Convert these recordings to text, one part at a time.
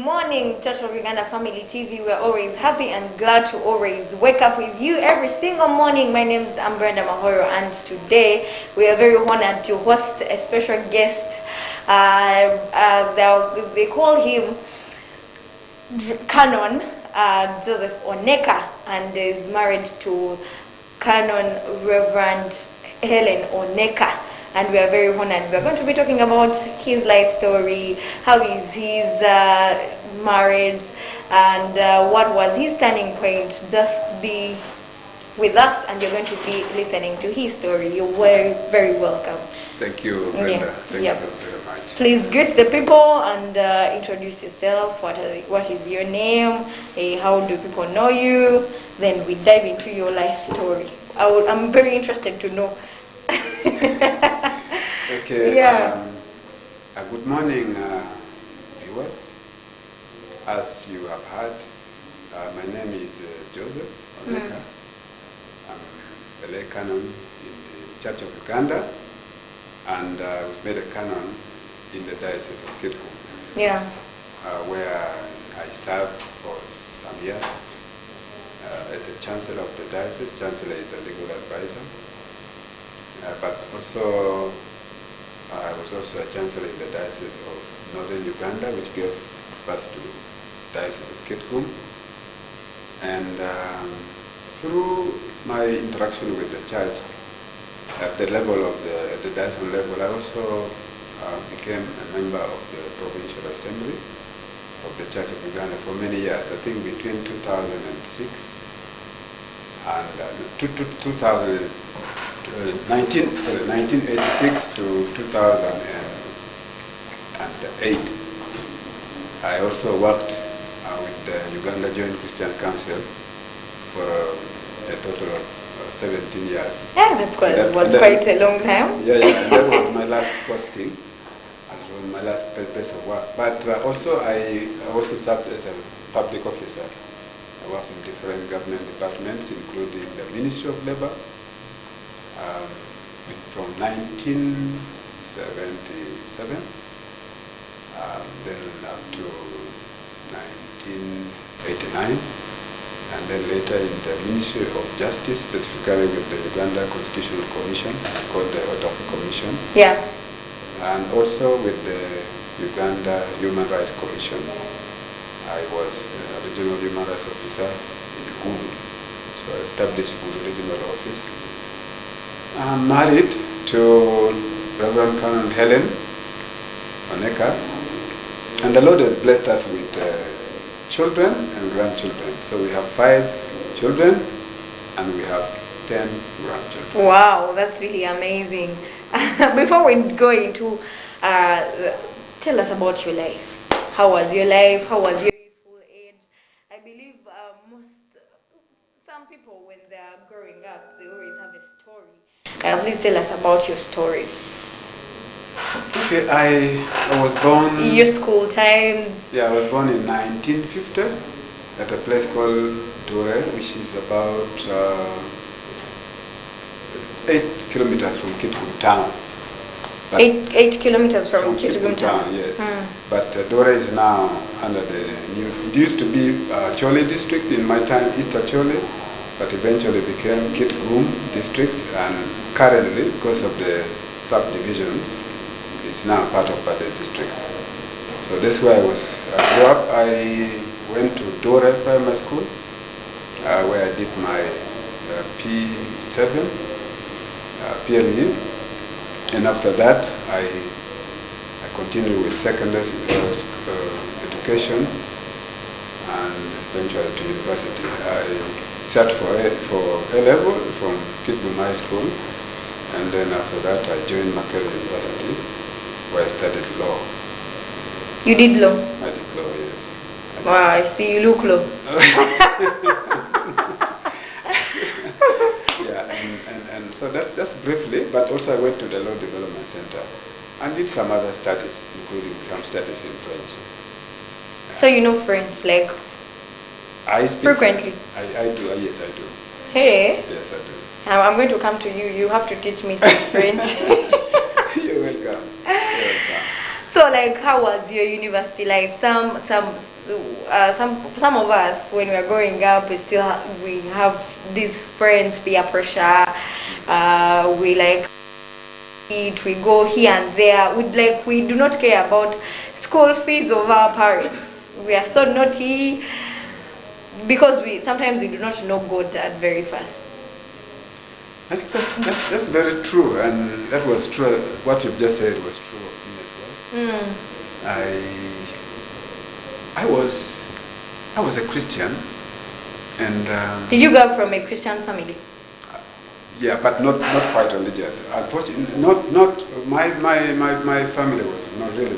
morning, Church of Uganda Family TV. We're always happy and glad to always wake up with you every single morning. My name is Brenda Mahooro, and today we are very honored to host a special guest. They call him Canon, Joseph Oneck, and is married to Canon Reverend Helen Oneck. And we are very honored. We are going to be talking about his life story, how is his marriage, and what was his turning point. Just be with us, and you're going to be listening to his story. You're very, very welcome. Thank you, Brenda. Thank you very much. Please greet the people and introduce yourself. What is your name? How do people know you? Then we dive into your life story. I'm very interested to know. Okay. Yeah. Good morning, viewers. As you have heard, my name is Joseph Oneck. I'm a lay canon in the Church of Uganda, and I was made a canon in the Diocese of Kitgum. Yeah. Where I served for some years as a chancellor of the diocese. Chancellor is a legal advisor. But also, I was also a chancellor in the Diocese of Northern Uganda, which gave birth to the Diocese of Kitgum. And through my interaction with the church, at the level of the diocesan level, I also became a member of the Provincial Assembly of the Church of Uganda for many years. I think between 2006 and 1986 to 2008. I also worked with the Uganda Joint Christian Council for a total of 17 years. Yeah, that's quite a long time. Yeah, that was my last posting, and it was my last place of work. But also, I also served as a public officer. I worked in different government departments, including the Ministry of Labour, from 1977, then up to 1989, and then later in the Ministry of Justice, specifically with the Uganda Constitutional Commission, called the Oneck Commission. Yeah. And also with the Uganda Human Rights Commission. I was a regional human rights officer in Gulu, so I established Gulu Regional Office. I'm married to Reverend Canon Helen Oneck, and the Lord has blessed us with children and grandchildren. So we have 5 children and we have 10 grandchildren. Wow, that's really amazing. Before we go into, tell us about your life. How was your life? How was your youthful age? I believe some people, when they are growing up, they always have a story. Please tell us about your story. Okay, I was born... Your school times. Yeah, I was born in 1950 at a place called Dure, which is about 8 kilometers from Kitgum town. 8 kilometers from Kitgum town. Yes. But Dure is now under the new... It used to be Chole district in my time, Easter Chole, but eventually became Kitgum district, and currently, because of the subdivisions, it's now part of Bade district. So that's where I grew up. I went to Dore Primary School, where I did my P7, PLE, and after that I continued with secondary education and eventually to university. I sat for A-level from Kitgum High School, and then after that I joined Makerere University, where I studied law. You did law? I did law, yes. Wow, I see you look law. Yeah, and so that's just briefly, but also I went to the Law Development Center and did some other studies, including some studies in French. So you know French, like? I speak frequently? French. I do, yes I do. Hey? Yes I do. I'm going to come to you. You have to teach me some French. You're welcome. You're welcome. So, like, how was your university life? Some of us, when we are growing up, we have these friends, peer pressure. We like eat, we go here and there. We do not care about school fees of our parents. We are so naughty because we sometimes we do not know God at very first. I think that's very true, and that was true. What you've just said was true of me as well. I was a Christian, and Did you grow from a Christian family? yeah, but not quite religious. Unfortunately, not my family was not really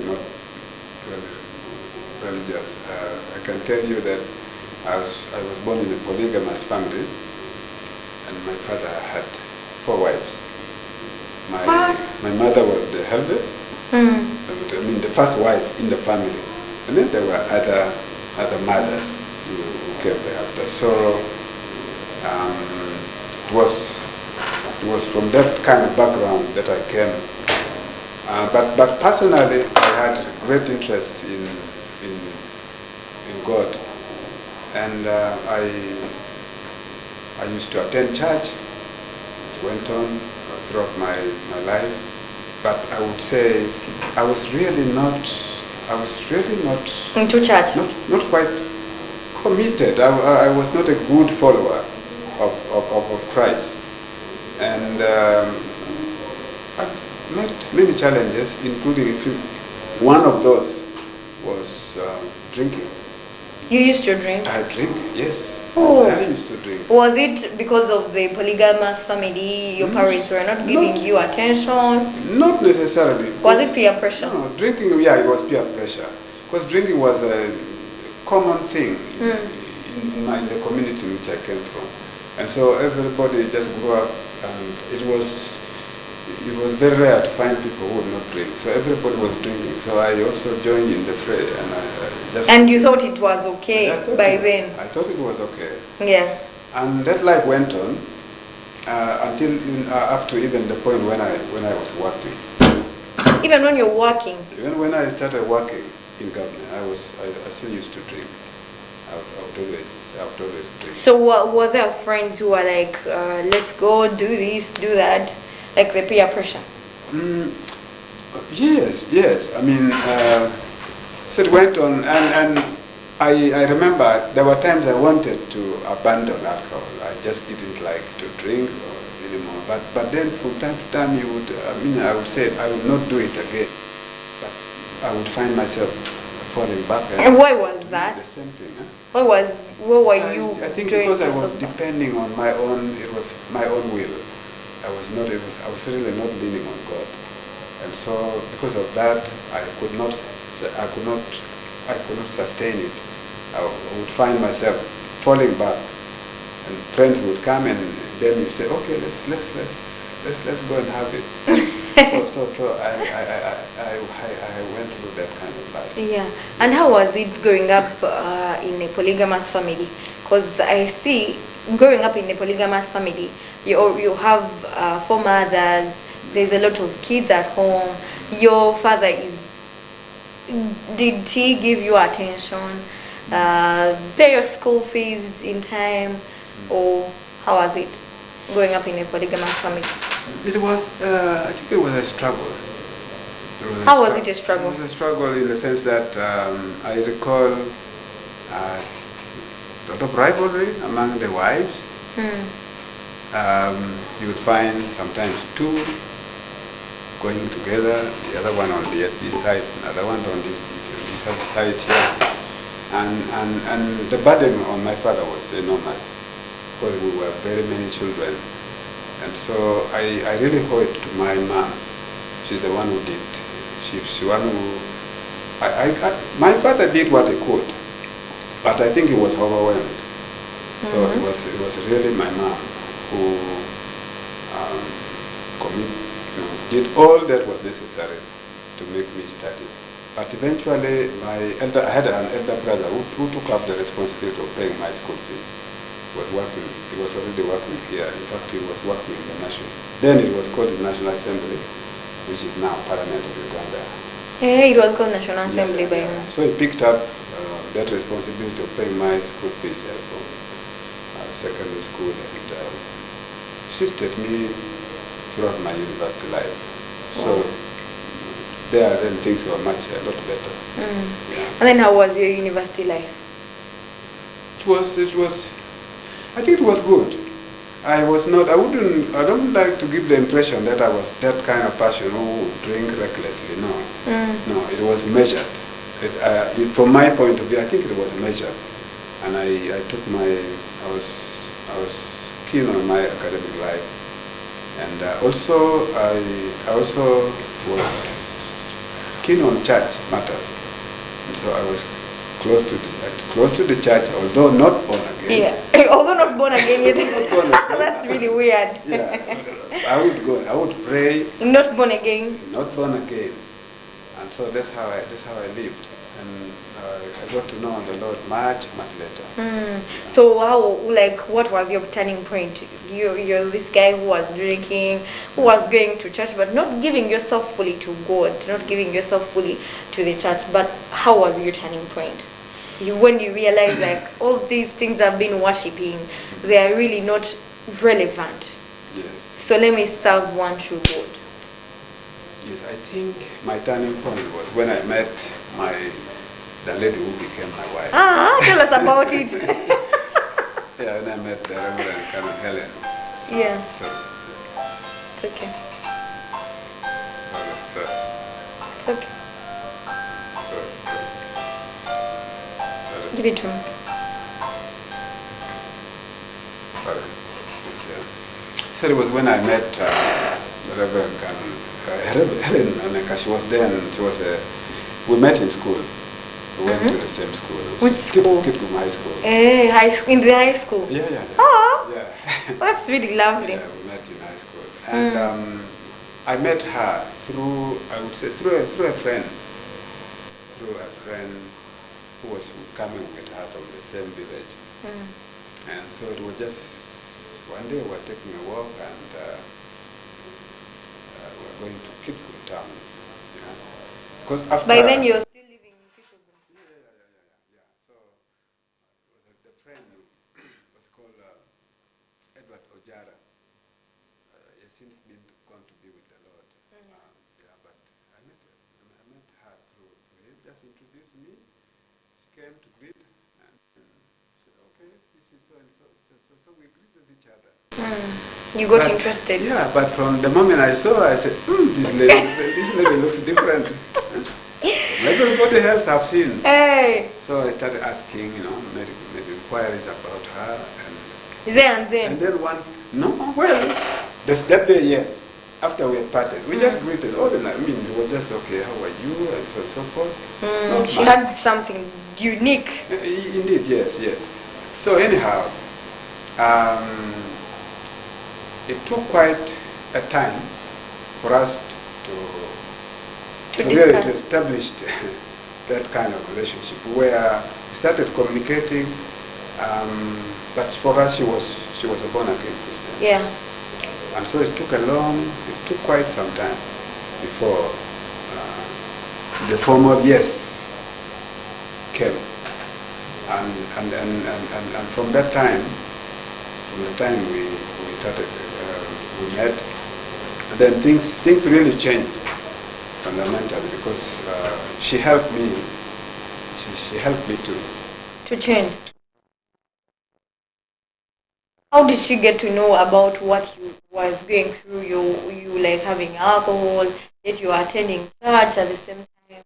religious. I can tell you that I was born in a polygamous family, and my father had 4 wives. My mother was the eldest. I mean, the first wife in the family, and then there were other mothers who came thereafter. So it was from that kind of background that I came. But personally, I had great interest in God, and I used to attend church. It went on throughout my life. But I would say I was really not Into church? Not quite committed. I was not a good follower of Christ. And I met many challenges, including one of those was drinking. You used to drink? I drink, yes. Oh. I used to drink. Was it because of the polygamous family? Your parents were not giving you attention? Not necessarily. Was it peer pressure? No, drinking, yeah, it was peer pressure. Because drinking was a common thing in the community in which I came from. And so everybody just grew up, and it was very rare to find people who would not drink. So everybody was drinking. So I also joined in the fray, and I just... And you thought it was okay by then? I thought it was okay. Yeah. And that life went on until up to even the point when I was working. Even when you're working? Even when I started working in government, I still used to drink. I would always drink. So were there friends who were like, let's go, do this, do that, like the peer pressure? Yes. I mean, so it went on, and I remember there were times I wanted to abandon alcohol. I just didn't like to drink anymore. But then from time to time, I would say I would not do it again. But I would find myself falling back. And why was that? The same thing. Huh? Where were you? I think because I was depending on my own. It was my own will. I was really not leaning on God, and so because of that, I could not sustain it. I would find myself falling back, and friends would come, and then you say, okay, let's go and have it. so I went through that kind of life. Yeah. And how was it growing up in a polygamous family? Because I see growing up in a polygamous family, you have 4 mothers. There's a lot of kids at home. Your father did he give you attention? Pay your school fees in time, or how was it growing up in a polygamous family? It was, I think it was a struggle. How was it a struggle? It was a struggle in the sense that I recall a lot of rivalry among the wives. You would find sometimes 2 going together, the other one on this side, another one on this other side here. And the burden on my father was enormous because we were very many children. And so I really owe it to my mom. She's the one who did. She's the one who... my father did what he could, but I think he was overwhelmed. So it was really my mom who did all that was necessary to make me study. But eventually, I had an elder brother who took up the responsibility of paying my school fees. He was working. He was already working here. In fact, he was working in the national. Then it was called the National Assembly, which is now Parliament of Uganda. It was called National Assembly by yeah. now. So he picked up that responsibility of paying my school fees for secondary school and assisted me throughout my university life. So there then things were a lot better. Yeah. And then how was your university life? I think it was good. I don't like to give the impression that I was that kind of person who would drink recklessly. No. No, it was measured. From my point of view, I think it was measured. And I was keen on my academic life. And also, I also was keen on church matters. And so I was close to the church, although not born again. Yeah, although not born again yet. Not born again. That's really weird. Yeah, I would go. I would pray. Not born again. Not born again, and so that's how I lived, and I got to know the Lord much later. So what was your turning point? You're this guy who was drinking, who was going to church, but not giving yourself fully to God, not giving yourself fully to the church. But how was your turning point? When you realize all these things I've been worshipping, they are really not relevant. Yes. So let me serve one true God. Yes, I think my turning point was when I met the lady who became my wife. Tell us about it. Yeah, when I met the Reverend Canon Helen. Yeah. So It's okay. It's okay. Give it to me. Sorry. So it was when I met the Reverend Canon Helen Oneck. She was then. We met in school. We went to the same school. Which school? Kitgum High School. In the high school? Yeah. Oh, Yeah. that's really lovely. Yeah, we met in high school. And I met her through a friend. Through a friend who was coming with her from the same village. And so it was just one day we were taking a walk and we were going to Kitgum town. Because after By then you're still living in Kitgum. Yeah. So it was the friend was called Edward Ojara. He has since gone to be with the Lord. But I met her through him. Just introduced me. She came to greet and said, "Okay, this is so and so." So we greeted each other. You got interested. Yeah, but from the moment I saw her, I said, this lady looks different. Maybe everybody else have seen. Hey. So I started asking, made inquiries about her. And then that day, yes. After we had parted, we just greeted. We were just, okay, how are you? And so forth. She had something unique. Indeed, yes. So anyhow, it took quite a time for us to really establish that kind of relationship where we started communicating. But for us, she was a born again Christian. Yeah. And so it took quite some time before the formal yes came. And from that time, from the time we started, we met, and then things really changed fundamentally because she helped me. She helped me to change. How did she get to know about what you was going through? You like having alcohol, yet you were attending church at the same time.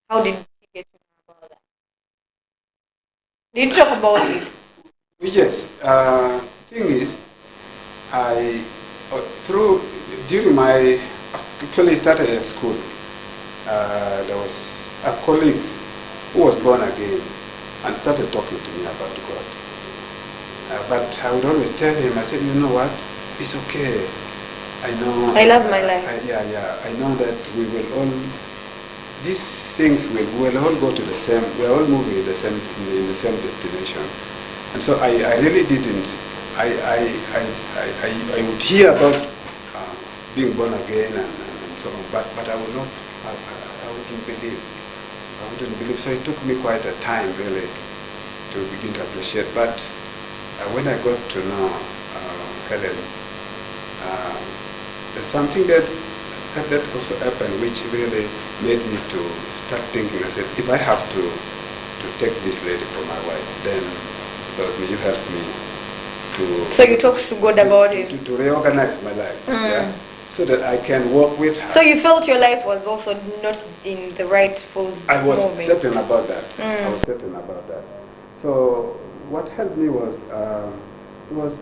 How did she get to know about that? Did you talk about it? Yes. Thing is, actually started at school. There was a colleague who was born again and started talking to me about God. But I would always tell him, I said, you know what, it's okay. I know. I love my life. I know that these things will all go to the same, we're all moving in the same destination. And so I really didn't, I would hear about being born again and so on, but I would wouldn't believe. So it took me quite a time really to begin to appreciate. But when I got to know Helen, there's something that also happened which really made me to start thinking. I said, if I have to take this lady for my wife, then Lord, may you help me to... So you talked to God about it? To reorganize my life, yeah? So that I can work with her. So you felt your life was also not in the rightful I was moment. certain about that. I was certain about that. So what helped me was, it was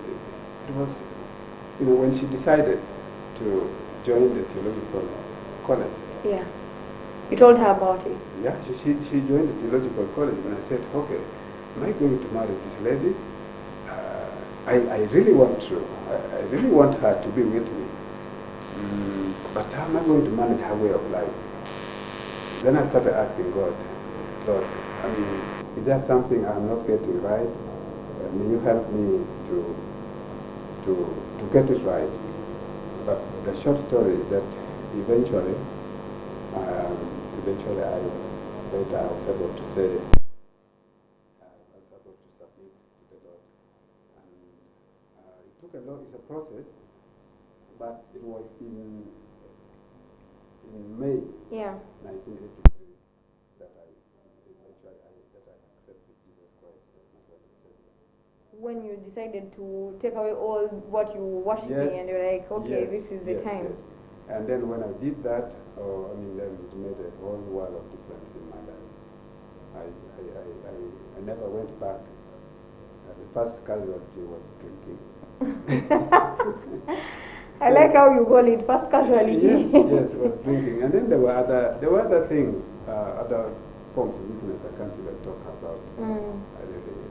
when she decided to join the theological college. Yeah. You told her about it? Yeah, she joined the theological college, and I said, okay, am I going to marry this lady? I really want to. I really want her to be with me. But how am I going to manage her way of life? Then I started asking God, Lord, is that something I'm not getting right? May you help me to get it right? But the short story is that eventually I was able to say, I was able to submit to the Lord. And it took it's a process, but it was in May 1983 that I accepted Jesus Christ as my Lord and Savior. When you decided to take away all what you were worshiping, and you're like, okay, this is the time. Yes. And then when I did that, then it made a whole world of difference in my life. I never went back. The first casualty was drinking. I like how you call it first casualty. Yes, it was drinking. And then there were other things, other forms of weakness I can't even talk about.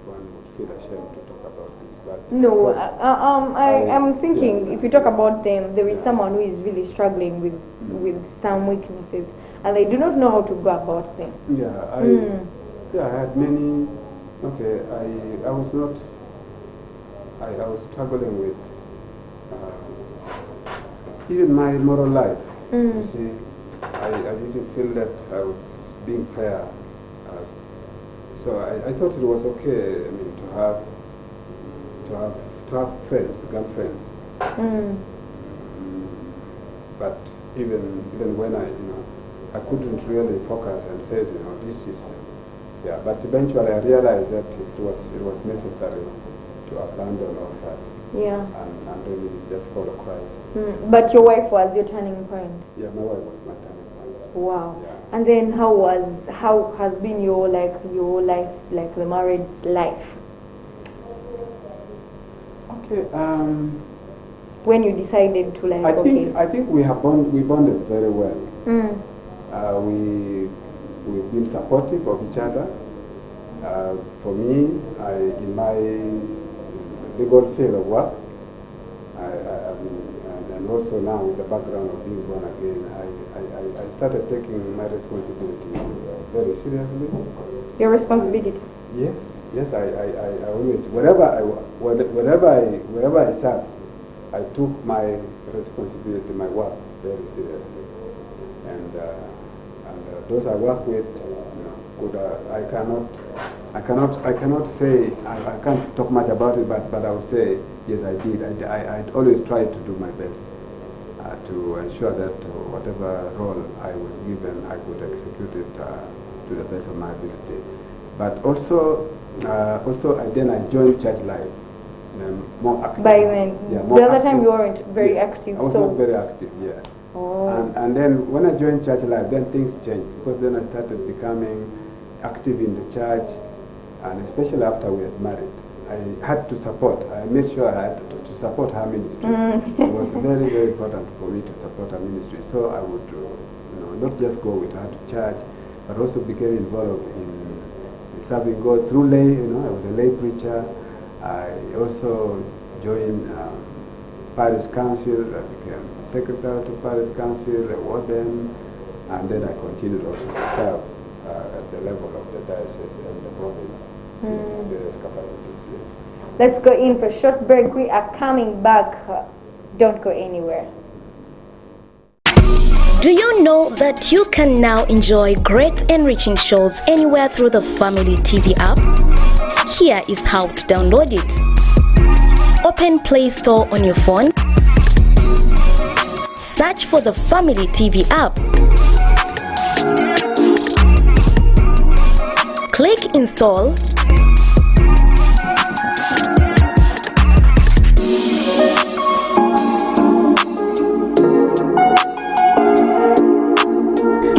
One would feel ashamed to talk about this. But no, I'm thinking if you talk about them, there is someone who is really struggling with some weaknesses, and they do not know how to go about them. I had many. Okay, I was not. I was struggling with even my moral life. You see, I didn't feel that I was being fair. So I thought it was okay. To have friends, girlfriends. But even when I couldn't really focus and say, this is. Yeah, but eventually I realized that it was necessary to abandon all that. Yeah. And really just follow Christ. But your wife was your turning point. Yeah, my wife was my turning point. Wow. Yeah. And then how has been your life, like the marriage life? Okay. When you decided to I think we bonded very well. We've been supportive of each other. For me, in my legal field of work, and also now with the background of being born again, I started taking my responsibility very seriously. Your responsibility? Yes. I always wherever I served, I took my responsibility, my work, very seriously, and those I work with, I cannot say, I can't talk much about it, but I would say, yes, I did. I always tried to do my best to ensure that whatever role I was given, I could execute it to the best of my ability. But also I joined church life more active. By when? Yeah, the other time you weren't very active. I was not very active, yeah. Oh. And then when I joined church life, then things changed, because then I started becoming active in the church, and especially after we had married, I had to support. I made sure I had to support her ministry. It was very, very important for me to support her ministry. So I would, not just go with her to church, but also became involved in serving God through lay. I was a lay preacher. I also joined parish council. I became secretary to parish council, a warden, and then I continued also to serve at the level of the diocese and the province in various capacities. Yes. Let's go in for a short break. We are coming back. Don't go anywhere. Do you know that you can now enjoy great enriching shows anywhere through the Family TV app? Here is how to download it. Open Play Store on your phone. Search for the Family TV app. Click Install.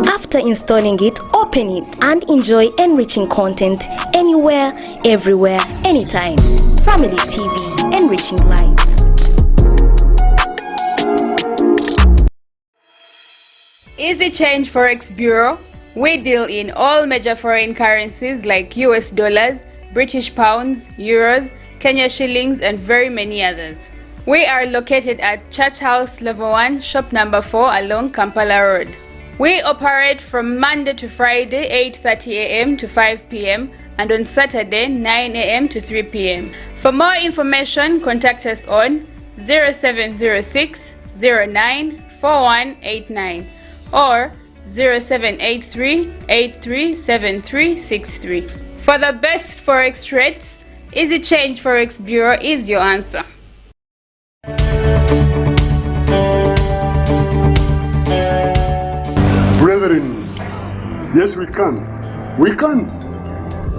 After installing it, open it and enjoy enriching content anywhere, everywhere, anytime. Family TV, enriching lives. Easy Change Forex Bureau. We deal in all major foreign currencies like US dollars, British pounds, euros, Kenya shillings, and very many others. We are located at Church House Level 1, shop number 4 along Kampala Road. We operate from Monday to Friday 8:30 a.m. to 5 p.m. and on Saturday 9 a.m. to 3 p.m. For more information, contact us on 0706 09 4189 or 0783 837363. For the best forex rates, Easy Change Forex Bureau is your answer. Brethren, yes we can. We can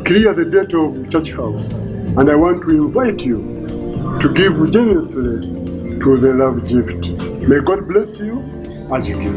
clear the debt of Church House, and I want to invite you to give generously to the love gift. May God bless you as you give.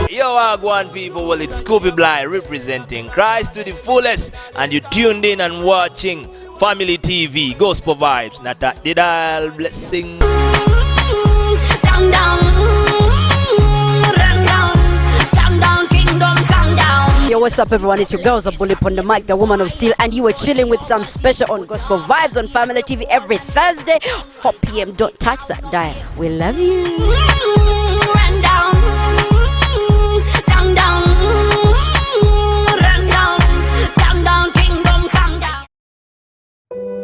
Yo, Wagwan people, well, it's Scooby Bly representing Christ to the fullest, and you tuned in and watching Family TV, Gospel Vibes, not that did all blessing. Down, down, run down, down, down, kingdom come down. Yo, what's up everyone, it's your girls, a bully on the mic, the woman of steel, and you were chilling with some special on Gospel Vibes on Family TV every Thursday, 4 p.m. Don't touch that dial. We love you. Run down, down, down, run down, down, down, kingdom come down.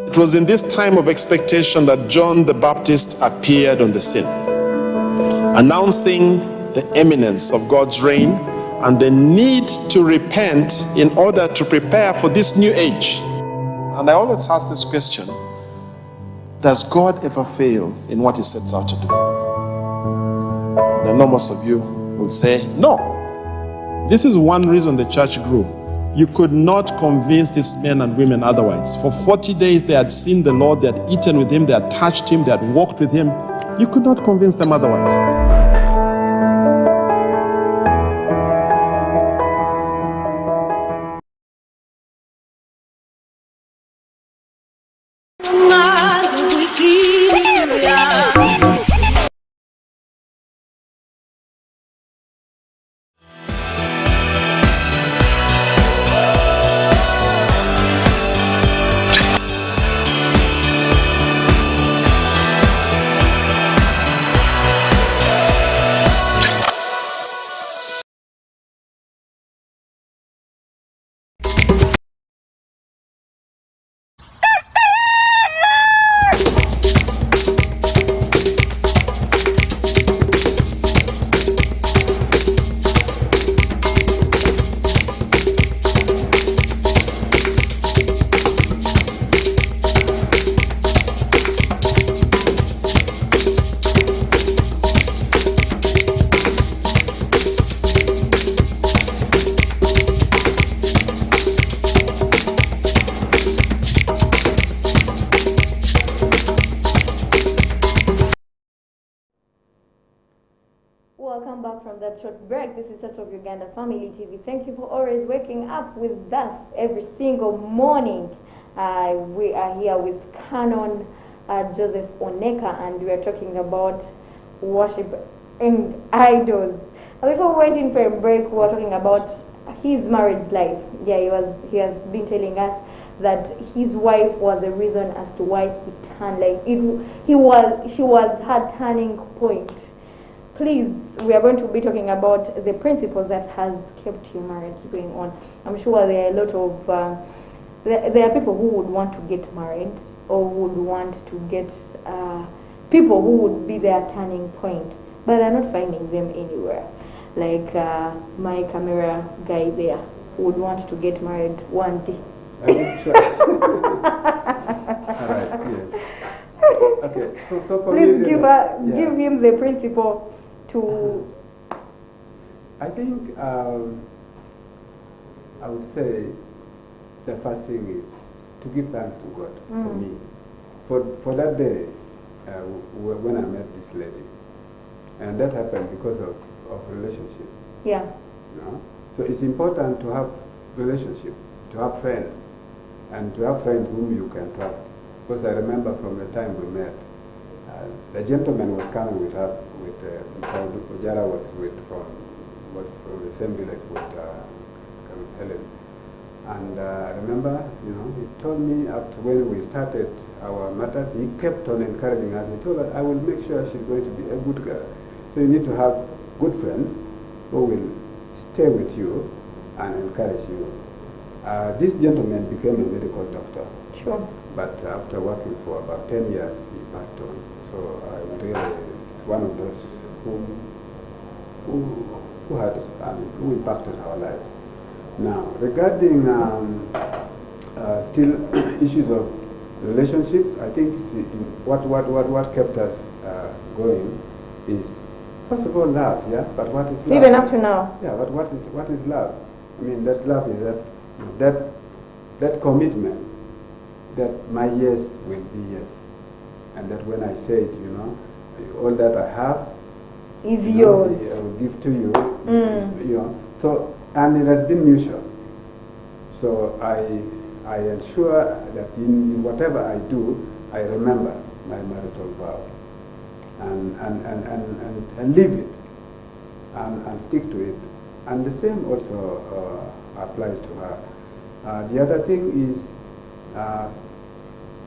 It was in this time of expectation that John the Baptist appeared on the scene, announcing the imminence of God's reign and the need to repent in order to prepare for this new age. And I always ask this question: does God ever fail in what he sets out to do? And I know most of you will say no. This is one reason the church grew. You could not convince these men and women otherwise. For 40 days they had seen the Lord, they had eaten with him, they had touched him, they had walked with him. You could not convince them otherwise. short break. This is Church of Uganda Family TV. Thank you for always waking up with us every single morning. We are here with Canon Joseph Oneck, and we are talking about worship and idols. And before we went in for a break, we were talking about his marriage life. Yeah, he has been telling us that his wife was the reason as to why he turned, she was her turning point. Please, we are going to be talking about the principles that has kept your marriage going on. I'm sure there are a lot of there are people who would want to get married, or would want to get people who would be their turning point, but they're not finding them anywhere. Like my camera guy there would want to get married one day. Sure. All right. Yes. Okay. So for please me, give him the principle to. I think I would say the first thing is to give thanks to God for me, for that day when I met this lady, and that happened because of relationship. Yeah. You know? So it's important to have relationship, to have friends, and to have friends whom you can trust. Because I remember from the time we met, the gentleman was coming with her, Ujara was from the same village with Helen. And I remember, he told me after when we started our matters, he kept on encouraging us. He told us, I will make sure she's going to be a good girl. So you need to have good friends who will stay with you and encourage you. This gentleman became a medical doctor. Sure. But after working for about 10 years, he passed on. So I really is one of those who had who impacted our lives. Now, regarding still issues of relationships, I think what kept us going is, first of all, love. Yeah, but what is love? Even up to now. Yeah, but what is love? I mean, that love is that commitment that my yes will be yes, and that when I say it, all that I have is yours. I will give to you. So, and it has been mutual. So I ensure that in whatever I do, I remember my marital vow and live it and stick to it. And the same also applies to her. The other thing is,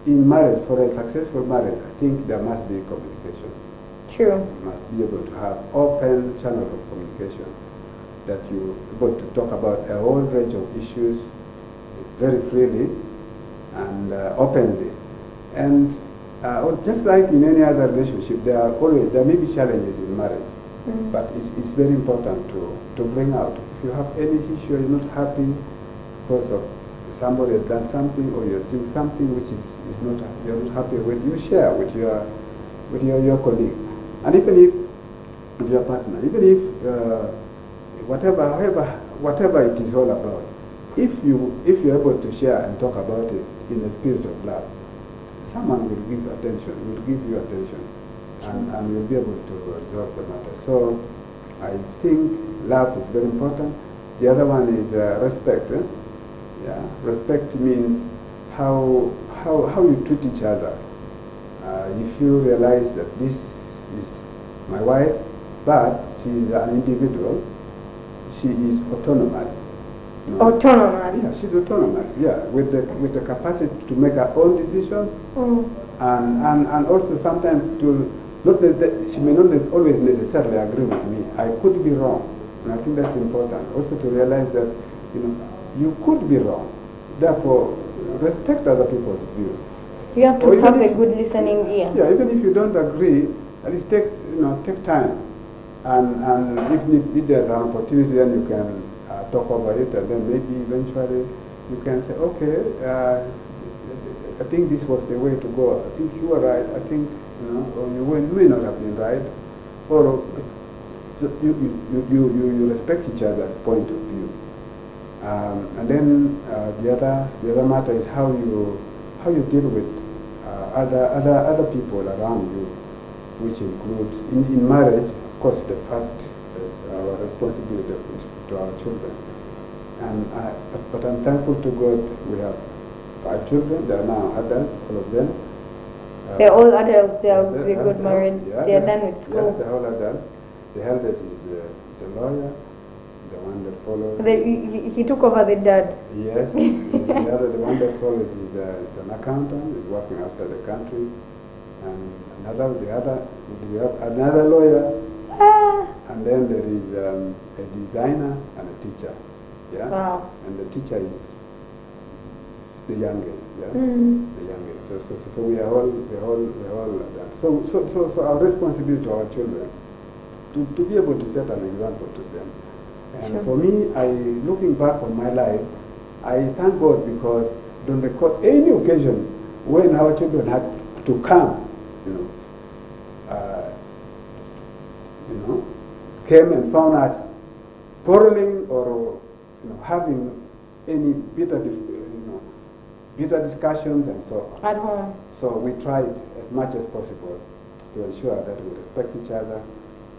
in marriage, for a successful marriage, I think there must be communication. True. You must be able to have open channel of communication, that you're able to talk about a whole range of issues very freely and openly. And just like in any other relationship, there may be challenges in marriage, but it's very important to bring out. If you have any issue, you're not happy because of somebody has done something, or you're seeing something which is not, you're not happy with, you share with your colleague, and even if with your partner, even if whatever it is all about, if you're able to share and talk about it in the spirit of love, someone will give you attention, and you'll be able to resolve the matter. So I think love is very important. The other one is respect. Yeah, respect means how you treat each other. If you realize that this is my wife, but she is an individual, she is autonomous. Autonomous. Yeah, she's autonomous. Yeah, with the capacity to make her own decision, and also sometimes she may not always necessarily agree with me. I could be wrong, and I think that's important. Also to realize that you could be wrong. Therefore, respect other people's view. You have to have a good listening ear. Yeah, even if you don't agree, at least take time, and if there's an opportunity, then you can talk over it, and then maybe eventually you can say, okay, I think this was the way to go. I think you were right. I think or you may not have been right, or you respect each other's point of view. And then the other matter is how you deal with other people around you, which includes in marriage, of course, the first our responsibility to our children. And but I'm thankful to God we have 5 children. They are now adults, all of them. They're all adults. They got married. Yeah, they are done with school. Yeah, they're all adults. The eldest is a lawyer. The one that follows. He took over the dad. Yes. The one that follows is an accountant. He's working outside the country. And we have another lawyer. And then there is a designer and a teacher. Yeah. Wow. And the teacher is the youngest. Yeah. The youngest. So we are all that. So our responsibility to our children to be able to set an example to them. And for me, looking back on my life, I thank God because don't recall any occasion when our children had to come, came and found us quarreling or having any bitter discussions and so on. At home. So we tried as much as possible to ensure that we respect each other,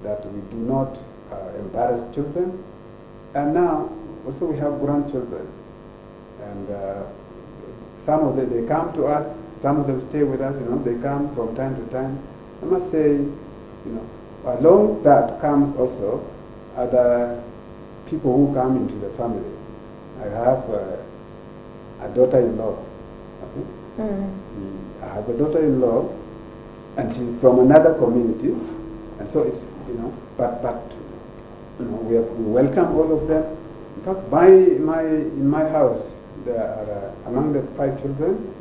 that we do not embarrass children. And now also we have grandchildren. And some of them, they come to us, some of them stay with us, they come from time to time. I must say, along that comes also other people who come into the family. I have a daughter-in-law. Okay? I have a daughter-in-law, and she's from another community, and so it's but we welcome all of them. In fact, in my house there are among the 5 children,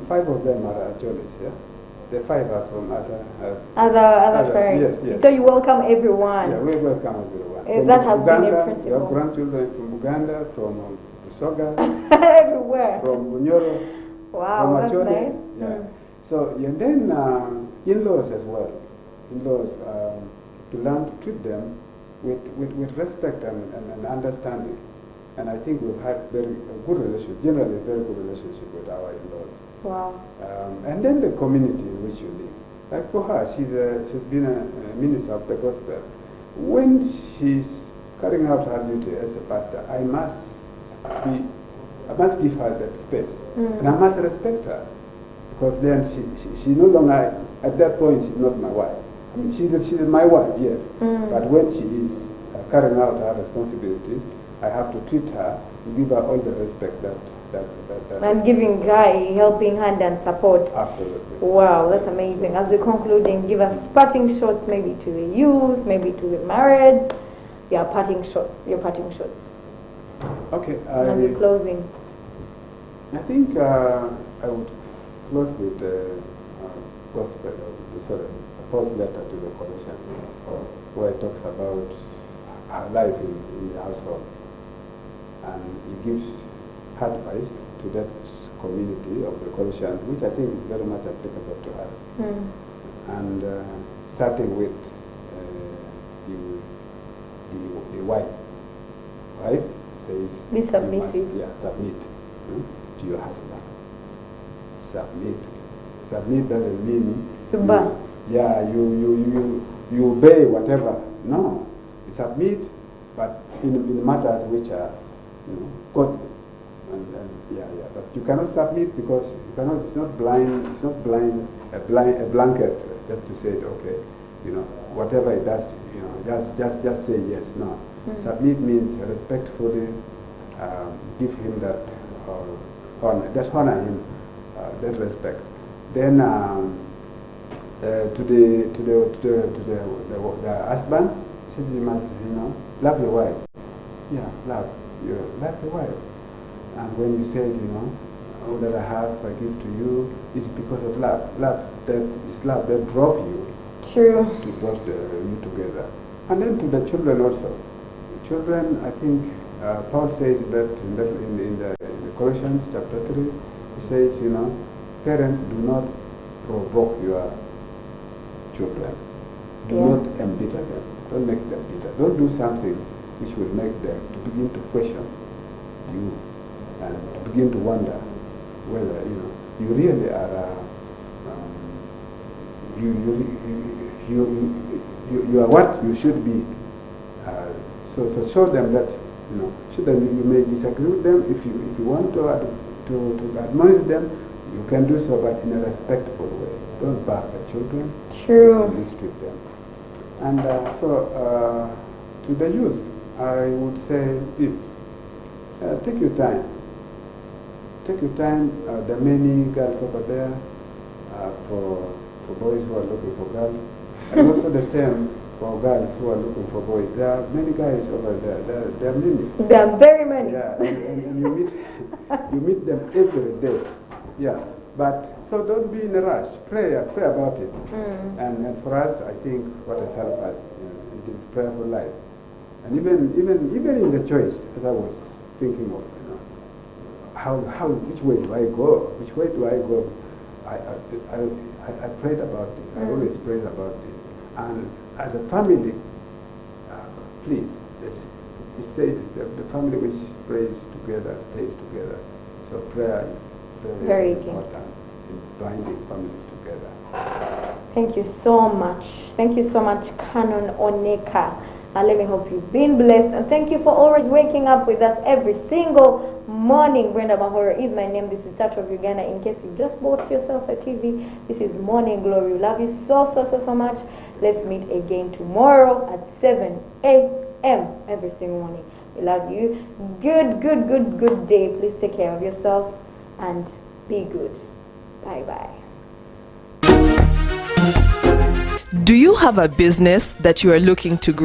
5 of them are Acholis. Yeah. The 5 are from other friends. Yes. So you welcome everyone. Yeah, we welcome everyone. That has Uganda, been a principle. We have grandchildren from Uganda, from Busoga, everywhere. From Bunyoro. Wow, that's from nice. Yeah. So and then in-laws as well. In-laws to learn to treat them with respect and understanding. And I think we've had a good relationship, generally a very good relationship with our in-laws. Wow. And then the community in which you live. Like for her, she's been a minister of the gospel. When she's carrying out her duty as a pastor, I must give her that space. And I must respect her. Because then she no longer, at that point, she's not my wife. I mean, she's my wife, yes. But when she is carrying out her responsibilities, I have to treat her, give her all the respect that and giving Guy helping hand and support. Absolutely. Wow, that's amazing. As we're concluding, give us parting shots, maybe to the youth, maybe to the married. Your parting shots. Okay. And we're closing. I think I would close with Paul's letter to the Colossians, where he talks about life in the household, and he gives advice to that community of the Colossians, which I think is very much applicable to us. And starting with the wife. Wife says, be submissive. Submit to your husband. Submit doesn't mean you obey whatever. No, you submit, but in matters which are godly. But you cannot submit because you cannot. It's not blind. It's not a blanket just to say okay, whatever it does, just say yes. No, submit means respectfully give him that honor him, that respect. Then to the husband, he says you must love your wife. Yeah, love your wife. And when you said, all that I have I give to you is because of love. It's love that drove you. True. To brought you together. And then to the children also. Children, I think Paul says that in the Colossians chapter 3, he says, parents, do not provoke your children. Do not embitter them. Don't make them bitter. Don't do something which will make them to begin to question you and to begin to wonder whether you really are you are what you should be So show them that, show them you may disagree with them. If you want to admonish them, you can do so, but in a respectful way. Don't bark at children. True. Don't mistreat them. And to the youth, I would say this: take your time. Take your time. There are many girls over there for boys who are looking for girls, and also the same for girls who are looking for boys. There are many guys over there. There are many. There are very many. Yeah, and you meet them every day. Yeah, but so don't be in a rush. Pray about it. And for us, I think what has helped us, it is prayerful life. And even in the choice, as I was thinking of, which way do I go? Which way do I go? I prayed about it. I always prayed about it. And as a family, please, it's said the family which prays together stays together. So prayer is very important in binding families together. Thank you so much. Thank you so much, Canon Oneck. Let me hope you've been blessed. And thank you for always waking up with us every single morning. Brenda Mahooro is my name. This is Church of Uganda. In case you just bought yourself a TV, this is Morning Glory. We love you so much. Let's meet again tomorrow at 7 a.m. every single morning. We love you. Good day. Please take care of yourself and be good. Bye. Do you have a business that you are looking to grow?